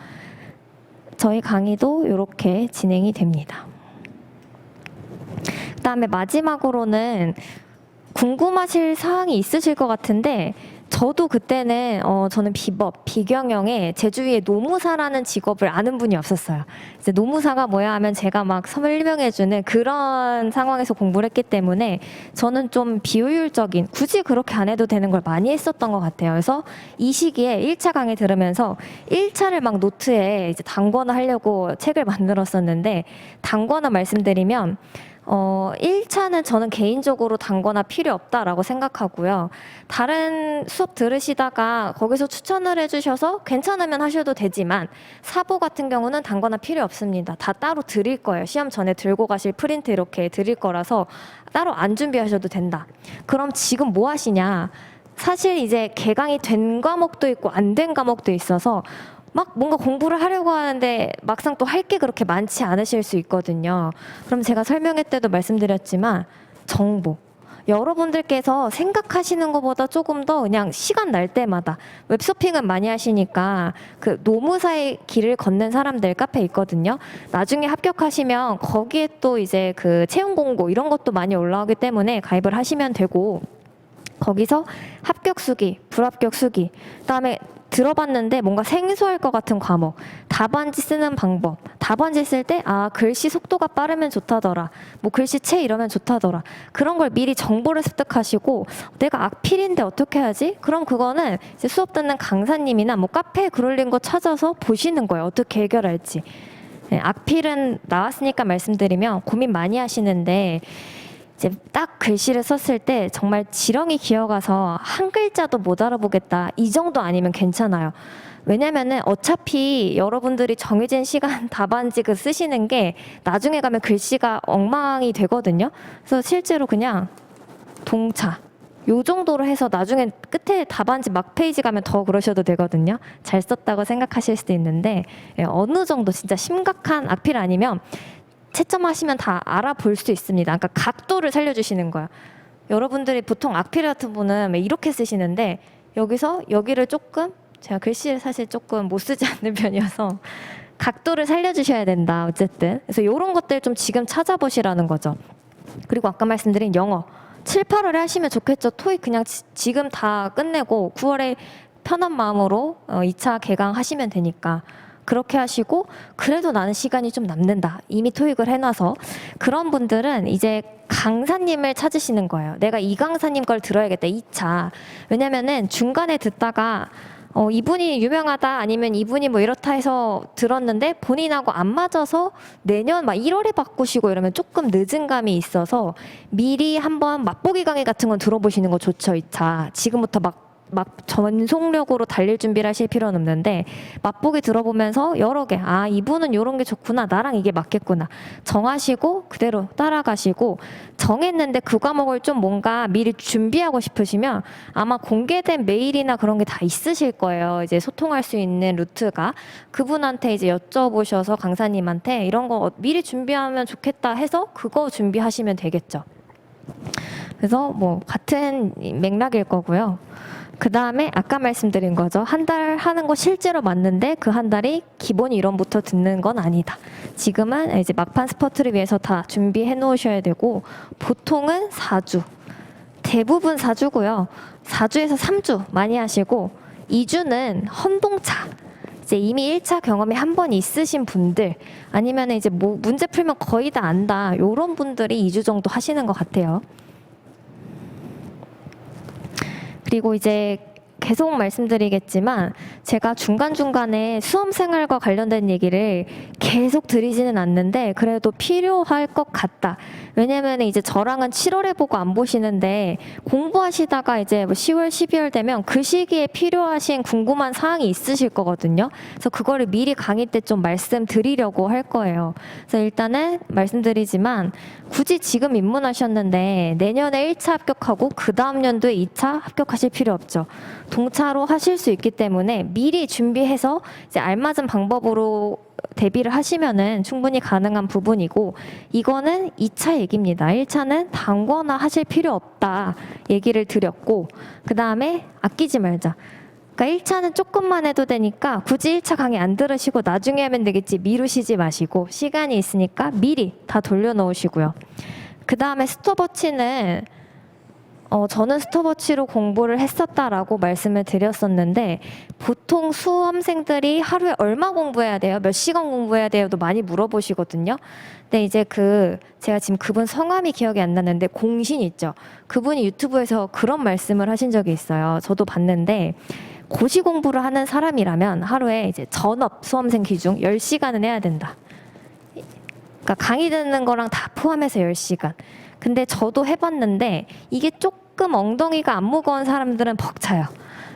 저희 강의도 이렇게 진행이 됩니다. 그 다음에 마지막으로는 궁금하실 사항이 있으실 것 같은데 저도 그때는 저는 비법, 비경영에 제 주위에 노무사라는 직업을 아는 분이 없었어요. 이제 노무사가 뭐야 하면 제가 막 설명해주는 그런 상황에서 공부를 했기 때문에 저는 좀 비효율적인, 굳이 그렇게 안 해도 되는 걸 많이 했었던 것 같아요. 그래서 이 시기에 1차 강의 들으면서 1차를 막 노트에 이제 단권화 하려고 책을 만들었었는데, 단권화 말씀드리면 1차는 저는 개인적으로 단거나 필요 없다라고 생각하고요. 다른 수업 들으시다가 거기서 추천을 해주셔서 괜찮으면 하셔도 되지만, 사보 같은 경우는 단거나 필요 없습니다. 다 따로 드릴 거예요. 시험 전에 들고 가실 프린트 이렇게 드릴 거라서 따로 안 준비하셔도 된다. 그럼 지금 뭐 하시냐? 사실 이제 개강이 된 과목도 있고 안 된 과목도 있어서 막 뭔가 공부를 하려고 하는데 막상 또 할 게 그렇게 많지 않으실 수 있거든요. 그럼 제가 설명회 때도 말씀드렸지만, 정보. 여러분들께서 생각하시는 것보다 조금 더 그냥 시간 날 때마다, 웹쇼핑은 많이 하시니까 그 노무사의 길을 걷는 사람들 카페 있거든요. 나중에 합격하시면 거기에 또 이제 그 채용 공고 이런 것도 많이 올라오기 때문에 가입을 하시면 되고, 거기서 합격 수기, 불합격 수기, 그다음에 들어봤는데 뭔가 생소할 것 같은 과목, 답안지 쓰는 방법, 답안지 쓸 때 글씨 속도가 빠르면 좋다더라, 뭐 글씨체 이러면 좋다더라, 그런 걸 미리 정보를 습득하시고, 내가 악필인데 어떻게 해야지? 그럼 그거는 이제 수업 듣는 강사님이나 뭐 카페에 글 올린 거 찾아서 보시는 거예요. 어떻게 해결할지. 네, 악필은 나왔으니까 말씀드리면 고민 많이 하시는데, 이제 딱 글씨를 썼을 때 정말 지렁이 기어가서 한 글자도 못 알아보겠다, 이 정도 아니면 괜찮아요. 왜냐면은 어차피 여러분들이 정해진 시간 답안지 그 쓰시는 게 나중에 가면 글씨가 엉망이 되거든요. 그래서 실제로 그냥 동차 요 정도로 해서 나중에 끝에 답안지 막 페이지 가면 더 그러셔도 되거든요. 잘 썼다고 생각하실 수도 있는데, 어느 정도 진짜 심각한 악필 아니면 채점하시면 다 알아볼 수 있습니다. 그러니까 각도를 살려주시는 거예요. 여러분들이 보통 악필 같은 분은 이렇게 쓰시는데, 여기서 여기를 조금, 제가 글씨를 사실 조금 못 쓰지 않는 편이어서 각도를 살려주셔야 된다. 어쨌든 그래서 이런 것들 좀 지금 찾아보시라는 거죠. 그리고 아까 말씀드린 영어 7, 8월에 하시면 좋겠죠. 토익 그냥 지금 다 끝내고 9월에 편한 마음으로 2차 개강하시면 되니까 그렇게 하시고, 그래도 나는 시간이 좀 남는다, 이미 토익을 해놔서, 그런 분들은 이제 강사님을 찾으시는 거예요. 내가 이 강사님 걸 들어야겠다, 2차. 왜냐면은 중간에 듣다가 이분이 유명하다, 아니면 이분이 뭐 이렇다 해서 들었는데 본인하고 안 맞아서 내년 막 1월에 바꾸시고 이러면 조금 늦은 감이 있어서, 미리 한번 맛보기 강의 같은 건 들어보시는 거 좋죠. 2차 지금부터 막 전속력으로 달릴 준비를 하실 필요는 없는데, 맛보기 들어보면서 여러 개, 이분은 이런 게 좋구나, 나랑 이게 맞겠구나 정하시고 그대로 따라가시고, 정했는데 그 과목을 좀 뭔가 미리 준비하고 싶으시면 아마 공개된 메일이나 그런 게 다 있으실 거예요. 이제 소통할 수 있는 루트가. 그분한테 이제 여쭤보셔서 강사님한테 이런 거 미리 준비하면 좋겠다 해서 그거 준비하시면 되겠죠. 그래서 뭐 같은 맥락일 거고요. 그 다음에 아까 말씀드린 거죠. 한 달 하는 거 실제로 맞는데 그 한 달이 기본 이론부터 듣는 건 아니다. 지금은 이제 막판 스퍼트를 위해서 다 준비해 놓으셔야 되고, 보통은 4주, 대부분 4주고요. 4주에서 3주 많이 하시고, 2주는 헌동차. 이제 이미 1차 경험이 한 번 있으신 분들, 아니면 이제 뭐 문제 풀면 거의 다 안다, 요런 분들이 2주 정도 하시는 것 같아요. 그리고 이제 계속 말씀드리겠지만, 제가 중간중간에 수험생활과 관련된 얘기를 계속 드리지는 않는데 그래도 필요할 것 같다. 왜냐면 이제 저랑은 7월에 보고 안 보시는데, 공부하시다가 이제 뭐 10월, 12월 되면 그 시기에 필요하신 궁금한 사항이 있으실 거거든요. 그래서 그거를 미리 강의 때 좀 말씀드리려고 할 거예요. 그래서 일단은 말씀드리지만, 굳이 지금 입문하셨는데 내년에 1차 합격하고 그 다음 연도에 2차 합격하실 필요 없죠. 동차로 하실 수 있기 때문에 미리 준비해서 이제 알맞은 방법으로 대비를 하시면은 충분히 가능한 부분이고, 이거는 2차 얘기입니다. 1차는 단거나 하실 필요 없다 얘기를 드렸고, 그 다음에 아끼지 말자. 그러니까 1차는 조금만 해도 되니까 굳이 1차 강의 안 들으시고 나중에 하면 되겠지 미루시지 마시고, 시간이 있으니까 미리 다 돌려놓으시고요. 그 다음에 스톱워치는 저는 스톱워치로 공부를 했었다라고 말씀을 드렸었는데 보통 수험생들이 하루에 얼마 공부해야 돼요? 몇 시간 공부해야 돼요?도 많이 물어보시거든요. 근데 이제 제가 지금 그분 성함이 기억이 안 나는데 공신 있죠. 그분이 유튜브에서 그런 말씀을 하신 적이 있어요. 저도 봤는데 고시 공부를 하는 사람이라면 하루에 이제 전업 수험생 기준 10시간은 해야 된다. 그러니까 강의 듣는 거랑 다 포함해서 10시간. 근데 저도 해봤는데 이게 조금 엉덩이가 안 무거운 사람들은 벅차요.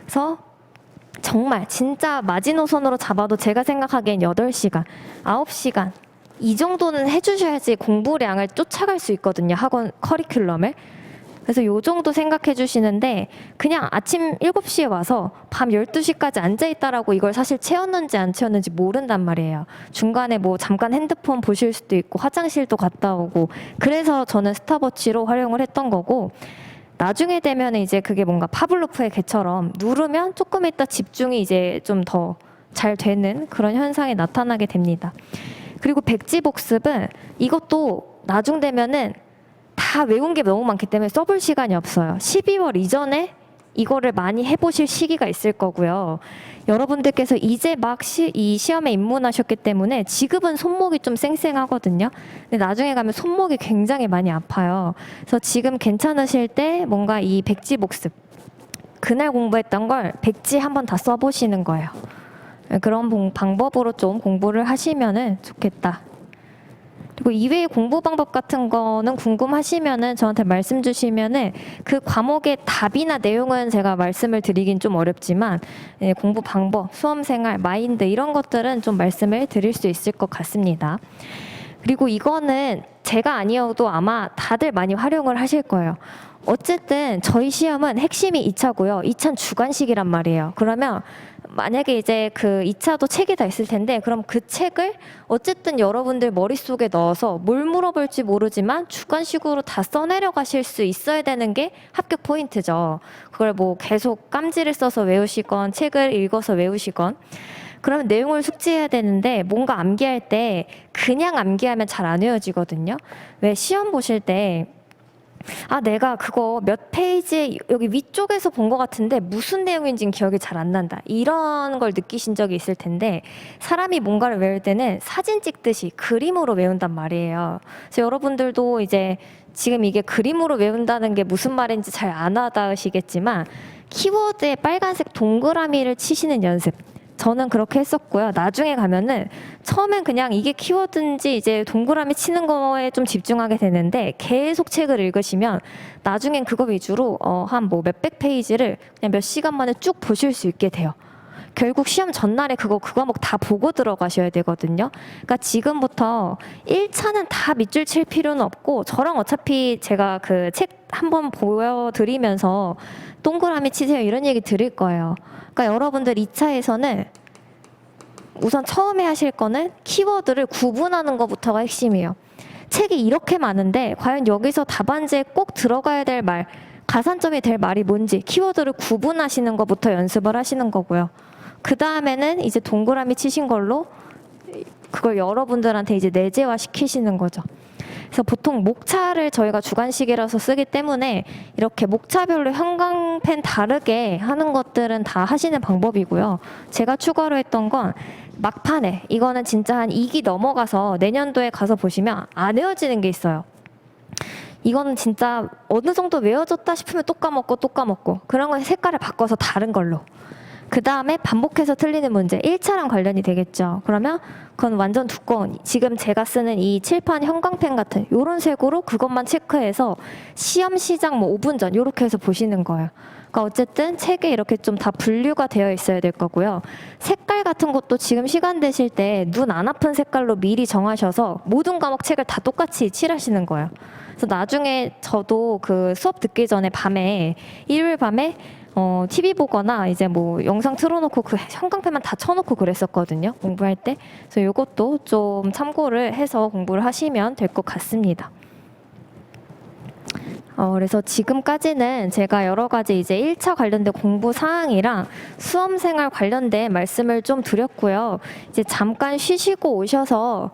그래서 정말 진짜 마지노선으로 잡아도 제가 생각하기엔 8시간, 9시간 이 정도는 해주셔야지 공부량을 쫓아갈 수 있거든요. 학원 커리큘럼을. 그래서 요 정도 생각해 주시는데 그냥 아침 7시에 와서 밤 12시까지 앉아있다라고 이걸 사실 채웠는지 안 채웠는지 모른단 말이에요. 중간에 뭐 잠깐 핸드폰 보실 수도 있고 화장실도 갔다 오고 그래서 저는 스탑워치로 활용을 했던 거고 나중에 되면 이제 그게 뭔가 파블로프의 개처럼 누르면 조금 있다 집중이 이제 좀 더 잘 되는 그런 현상이 나타나게 됩니다. 그리고 백지 복습은 이것도 나중 되면은 다 외운 게 너무 많기 때문에 써볼 시간이 없어요. 12월 이전에 이거를 많이 해보실 시기가 있을 거고요. 여러분들께서 이제 막 이 시험에 입문하셨기 때문에 지금은 손목이 좀 쌩쌩하거든요. 근데 나중에 가면 손목이 굉장히 많이 아파요. 그래서 지금 괜찮으실 때 뭔가 이 백지 복습, 그날 공부했던 걸 백지 한번 다 써보시는 거예요. 그런 방법으로 좀 공부를 하시면은 좋겠다. 그리고 이외의 공부 방법 같은 거는 궁금하시면은 저한테 말씀 주시면은 그 과목의 답이나 내용은 제가 말씀을 드리긴 좀 어렵지만 공부 방법, 수험 생활, 마인드 이런 것들은 좀 말씀을 드릴 수 있을 것 같습니다. 그리고 이거는 제가 아니어도 아마 다들 많이 활용을 하실 거예요. 어쨌든 저희 시험은 핵심이 2차고요. 2차는 주관식이란 말이에요. 그러면 만약에 이제 그 2차도 책이 다 있을 텐데 그럼 그 책을 어쨌든 여러분들 머릿속에 넣어서 뭘 물어볼지 모르지만 주관식으로 다 써내려 가실 수 있어야 되는 게 합격 포인트죠. 그걸 뭐 계속 깜지를 써서 외우시건 책을 읽어서 외우시건 그러면 내용을 숙지해야 되는데 뭔가 암기할 때 그냥 암기하면 잘 안 외워지거든요. 왜 시험 보실 때 내가 그거 몇 페이지에 여기 위쪽에서 본 것 같은데 무슨 내용인지는 기억이 잘 안 난다. 이런 걸 느끼신 적이 있을 텐데 사람이 뭔가를 외울 때는 사진 찍듯이 그림으로 외운단 말이에요. 그래서 여러분들도 이제 지금 이게 그림으로 외운다는 게 무슨 말인지 잘 안 와닿으시겠지만 키워드에 빨간색 동그라미를 치시는 연습. 저는 그렇게 했었고요. 나중에 가면은 처음엔 그냥 이게 키워드인지 이제 동그라미 치는 거에 좀 집중하게 되는데 계속 책을 읽으시면 나중엔 그거 위주로 한 뭐 몇백 페이지를 그냥 몇 시간 만에 쭉 보실 수 있게 돼요. 결국 시험 전날에 그 과목 다 보고 들어가셔야 되거든요. 그러니까 지금부터 1차는 다 밑줄 칠 필요는 없고 저랑 어차피 제가 그 책 한번 보여드리면서 동그라미 치세요 이런 얘기 드릴 거예요. 그러니까 여러분들 2차에서는 우선 처음에 하실 거는 키워드를 구분하는 것부터가 핵심이에요. 책이 이렇게 많은데 과연 여기서 답안지에 꼭 들어가야 될 말, 가산점이 될 말이 뭔지 키워드를 구분하시는 것부터 연습을 하시는 거고요. 그 다음에는 이제 동그라미 치신 걸로 그걸 여러분들한테 이제 내재화 시키시는 거죠. 그래서 보통 목차를 저희가 주관식이라서 쓰기 때문에 이렇게 목차별로 형광펜 다르게 하는 것들은 다 하시는 방법이고요. 제가 추가로 했던 건 막판에 이거는 진짜 한 2기 넘어가서 내년도에 가서 보시면 안 외워지는 게 있어요. 이거는 진짜 어느 정도 외워졌다 싶으면 또 까먹고 그런 건 색깔을 바꿔서 다른 걸로. 그 다음에 반복해서 틀리는 문제 1차랑 관련이 되겠죠. 그러면 그건 완전 두꺼운 지금 제가 쓰는 이 칠판 형광펜 같은 이런 색으로 그것만 체크해서 시험 시작 뭐 5분 전 이렇게 해서 보시는 거예요. 그러니까 어쨌든 책에 이렇게 좀 다 분류가 되어 있어야 될 거고요. 색깔 같은 것도 지금 시간 되실 때 눈 안 아픈 색깔로 미리 정하셔서 모든 과목 책을 다 똑같이 칠하시는 거예요. 그래서 나중에 저도 그 수업 듣기 전에 밤에 일요일 밤에 TV 보거나 이제 뭐 영상 틀어놓고 그 형광펜만 다 쳐놓고 그랬었거든요. 공부할 때. 그래서 이것도 좀 참고를 해서 공부를 하시면 될 것 같습니다. 그래서 지금까지는 제가 여러 가지 이제 1차 관련된 공부 사항이랑 수험생활 관련된 말씀을 좀 드렸고요. 이제 잠깐 쉬시고 오셔서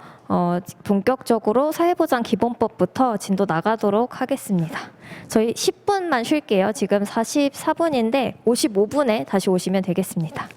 본격적으로 사회보장 기본법부터 진도 나가도록 하겠습니다. 저희 10분만 쉴게요. 지금 44분인데 55분에 다시 오시면 되겠습니다.